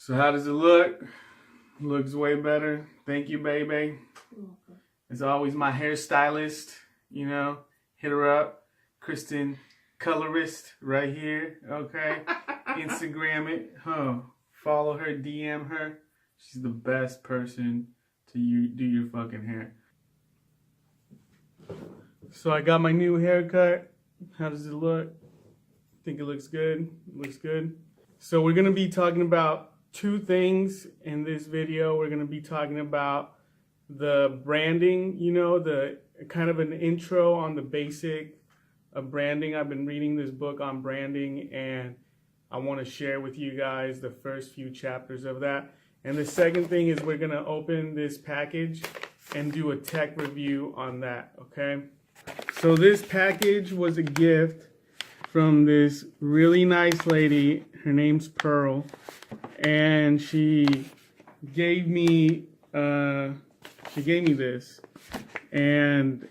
So how does it look? Looks way better. Thank you, baby. As always, my hairstylist, you know, hit her up. Kristen Colorist right here, okay? Instagram it, follow her, DM her. She's the best person to do your fucking hair. So I got my new haircut. How does it look? Think it looks good? It looks good. So we're gonna be talking about two things in this video. We're gonna be talking about the branding, you know, the kind of an intro on the basic of branding. I've been reading this book on branding and I want to share with you guys the first few chapters of that. And the second thing is we're gonna open this package and do a tech review on that, okay? So this package was a gift from this really nice lady. Her name's Pearl, and she gave me this, and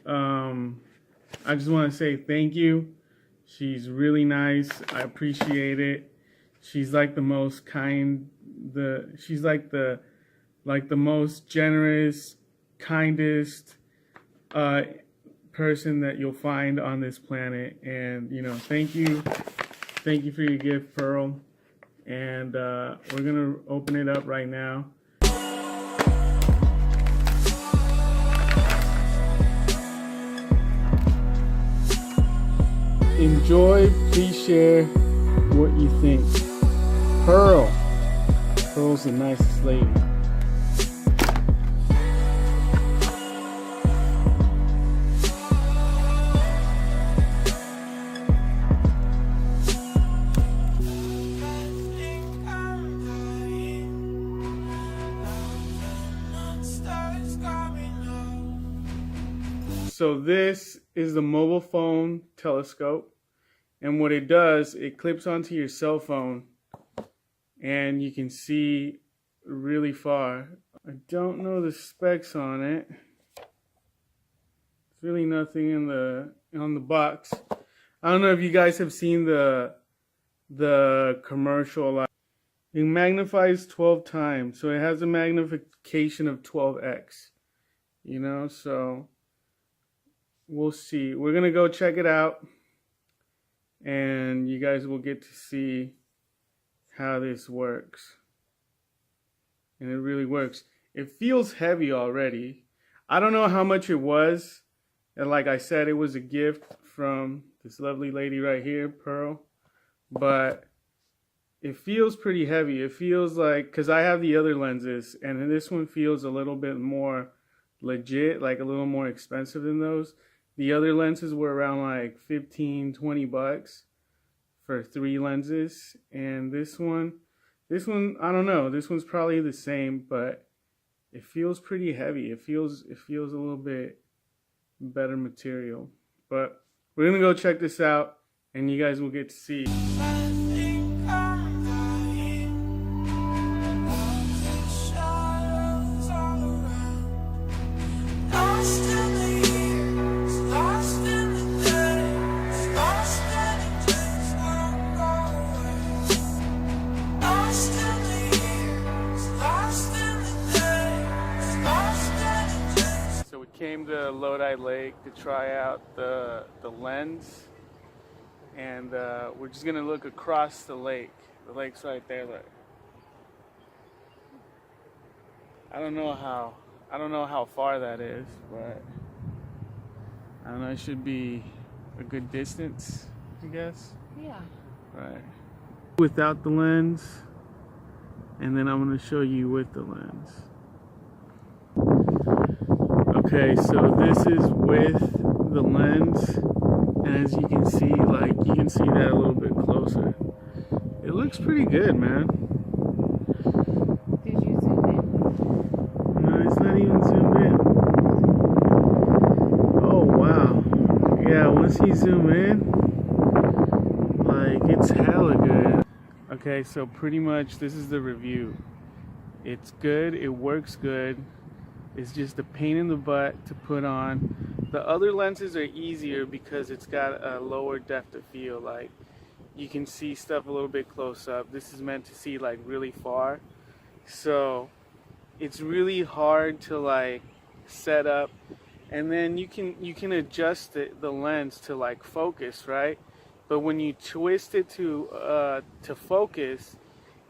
I just want to say thank you. She's really nice. I appreciate it. She's like the most kind. She's like the most generous, kindest person that you'll find on this planet. And you know, thank you for your gift, Pearl. And we're gonna open it up right now. Enjoy, please share what you think. Pearl's the nicest lady. So this is the mobile phone telescope, and what it does, it clips onto your cell phone and you can see really far. I don't know the specs on it. There's really nothing on the box. I don't know if you guys have seen the commercial. It magnifies 12 times, so it has a magnification of 12x. You know, so we'll see. We're gonna go check it out, and you guys will get to see how this works. And it really works. It feels heavy already. I don't know how much it was. And like I said, it was a gift from this lovely lady right here, Pearl. But it feels pretty heavy. It feels like, because I have the other lenses, and this one feels a little bit more legit, like a little more expensive than those. The other lenses were around like 15, 20 bucks for 3 lenses. And this one, I don't know. This one's probably the same, but it feels pretty heavy. It feels a little bit better material. But we're going to go check this out, and you guys will get to see. Came to Lodi Lake to try out the lens, and we're just gonna look across the lake. The lake's right there. Look. I don't know how far that is, but I don't know. It should be a good distance, I guess. Yeah. Right. Without the lens, and then I'm gonna show you with the lens. Okay, so this is with the lens, and as you can see, like, you can see that a little bit closer. It looks pretty good, man. Did you zoom in? No, it's not even zoomed in. Oh, wow. Yeah, once you zoom in, like, it's hella good. Okay, so pretty much this is the review. It's good, it works good. It's just a pain in the butt to put on. The other lenses are easier because it's got a lower depth of field. Like, you can see stuff a little bit close up. This is meant to see like really far. So it's really hard to like set up, and then you can adjust the lens to like focus, right? But when you twist it to focus,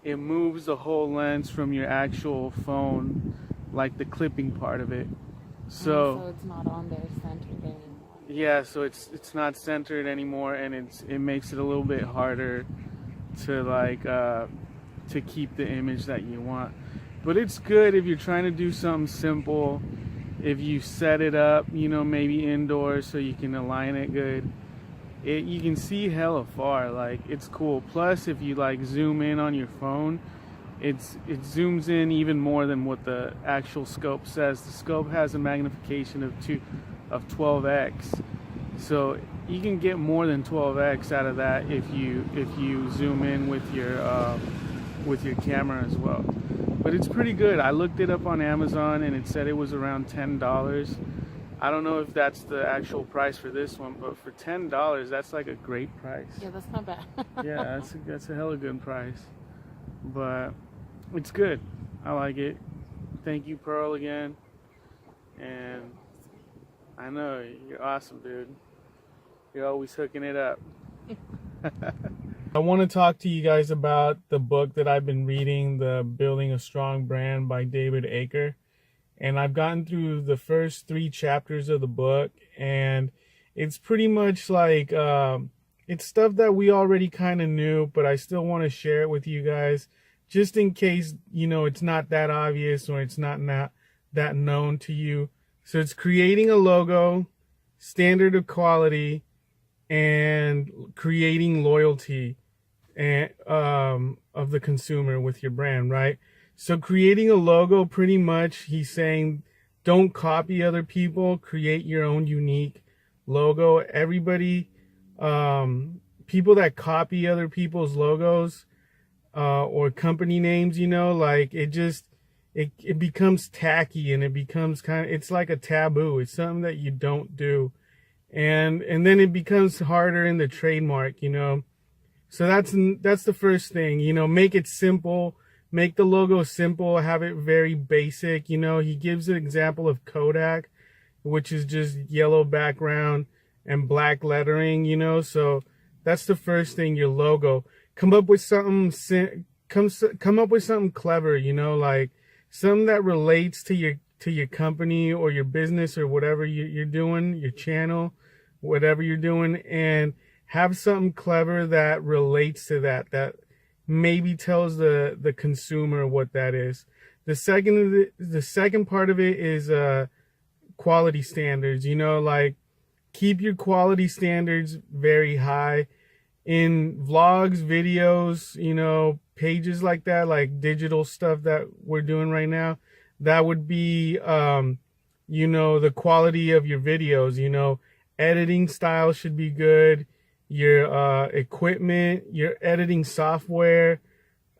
it moves the whole lens from your actual phone, like the clipping part of it. So So it's not on there centered anymore. yeah, so it's not centered anymore, and it makes it a little bit harder to like to keep the image that you want. But it's good if you're trying to do something simple. If you set it up, maybe indoors so you can align it good. You can see hella far, like it's cool. Plus, if you like zoom in on your phone, it zooms in even more than what the actual scope says. The scope has a magnification of 12x, so you can get more than 12x out of that if you zoom in with your camera as well. But it's pretty good. I looked it up on Amazon and it said it was around $10. I don't know if that's the actual price for this one, but for $10, that's like a great price. Yeah, that's not bad. Yeah, that's a hella good price. But it's good. I like it. Thank you, Pearl, again. And I know you're awesome, dude. You're always hooking it up. I want to talk to you guys about the book that I've been reading, The Building a Strong Brand by David Aker. And I've gotten through the first 3 chapters of the book, and it's pretty much like it's stuff that we already kind of knew, but I still want to share it with you guys just in case, it's not that obvious or it's not that known to you. So it's creating a logo, standard of quality, and creating loyalty and of the consumer with your brand, right? So creating a logo, pretty much he's saying don't copy other people, create your own unique logo. Everybody, people that copy other people's logos or company names, like it becomes tacky, and it becomes it's like a taboo. It's something that you don't do. And then it becomes harder in the trademark, So that's the first thing, make it simple, make the logo simple, have it very basic. He gives an example of Kodak, which is just yellow background and black lettering, So that's the first thing, your logo. Come up with something come up with something clever, like something that relates to your company or your business or whatever you're doing, your channel, whatever you're doing, and have something clever that relates to that maybe tells the consumer what that is. The second part of it is quality standards. Like keep your quality standards very high in vlogs, videos, pages like that, like digital stuff that we're doing right now. That would be the quality of your videos. Editing style should be good. Your equipment, your editing software,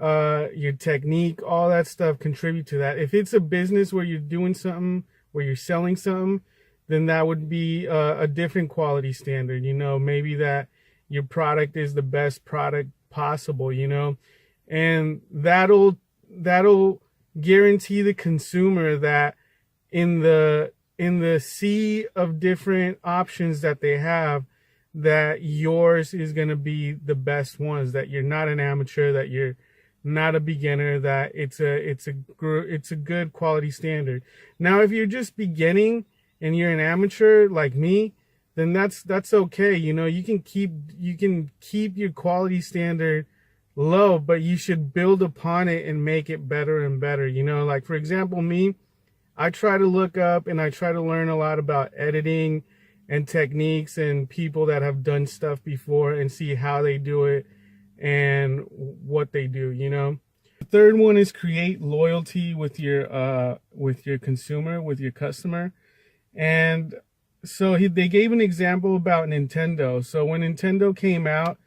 your technique, all that stuff contribute to that. If it's a business where you're doing something, where you're selling something, then that would be a different quality standard. Maybe that your product is the best product possible, and that'll guarantee the consumer that in the sea of different options that they have, that yours is going to be the best ones, that you're not an amateur, that you're not a beginner, that it's a good quality standard. Now, if you're just beginning and you're an amateur like me, then that's okay. You can keep your quality standard low, but you should build upon it and make it better and better. Like for example, me, I try to look up and I try to learn a lot about editing and techniques and people that have done stuff before and see how they do it and what they do, The third one is create loyalty with your consumer, with your customer. And so they gave an example about Nintendo. So when Nintendo came out,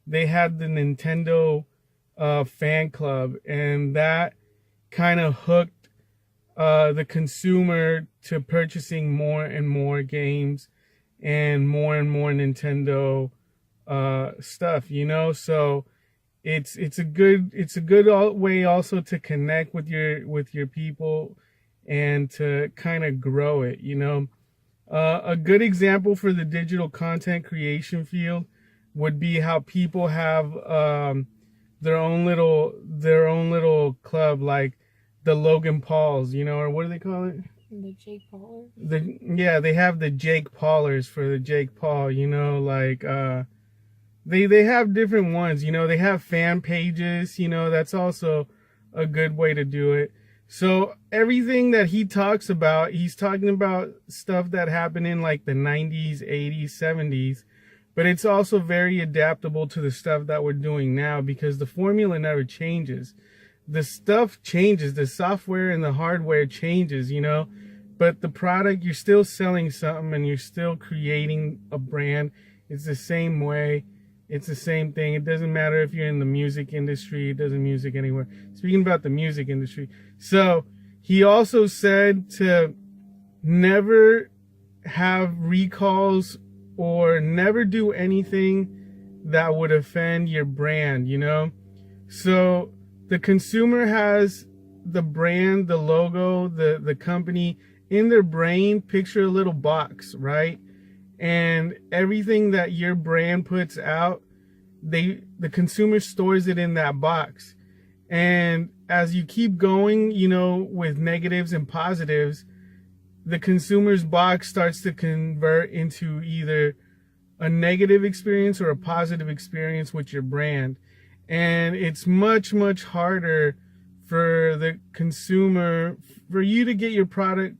they had the Nintendo fan club, and that kind of hooked the consumer to purchasing more and more games and more Nintendo stuff, So it's a good way also to connect with your people and to kind of grow it, you know. A good example for the digital content creation field would be how people have their own little club, like the Logan Pauls, you know, or what do they call it? The Jake Paul. They have the Jake Paulers for the Jake Paul, you know, like they have different ones, you know, they have fan pages, you know, that's also a good way to do it. So everything that he talks about, he's talking about stuff that happened in like the 90s, 80s, 70s, but it's also very adaptable to the stuff that we're doing now because the formula never changes. The stuff changes, the software and the hardware changes, you know, but the product, you're still selling something and you're still creating a brand. It's the same way. It's the same thing. It doesn't matter if you're in the music industry. It doesn't music anywhere. Speaking about the music industry. So he also said to never have recalls or never do anything that would offend your brand, you know? So the consumer has the brand, the logo, the company in their brain. Picture a little box, right? And everything that your brand puts out, the consumer stores it in that box. And as you keep going, you know, with negatives and positives, the consumer's box starts to convert into either a negative experience or a positive experience with your brand. And it's much, much harder for the consumer, for you to get your product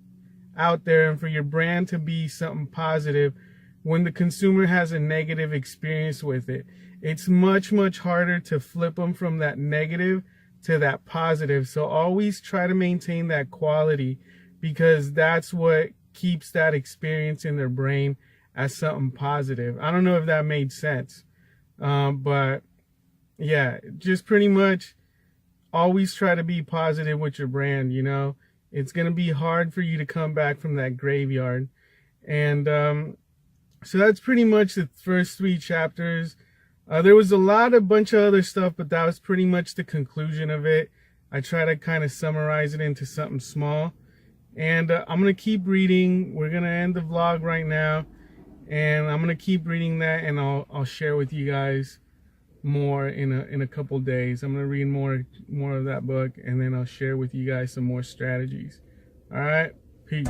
out there and for your brand to be something positive when the consumer has a negative experience with it. It's much, much harder to flip them from that negative to that positive. So always try to maintain that quality because that's what keeps that experience in their brain as something positive. I don't know if that made sense. But yeah, just pretty much always try to be positive with your brand, you know. It's going to be hard for you to come back from that graveyard. And so that's pretty much the first 3 chapters. There was a bunch of other stuff, but that was pretty much the conclusion of it. I try to kind of summarize it into something small. And I'm going to keep reading. We're going to end the vlog right now. And I'm going to keep reading that, and I'll share with you guys more in a couple days. I'm going to read more of that book, and then I'll share with you guys some more strategies. All right, peace.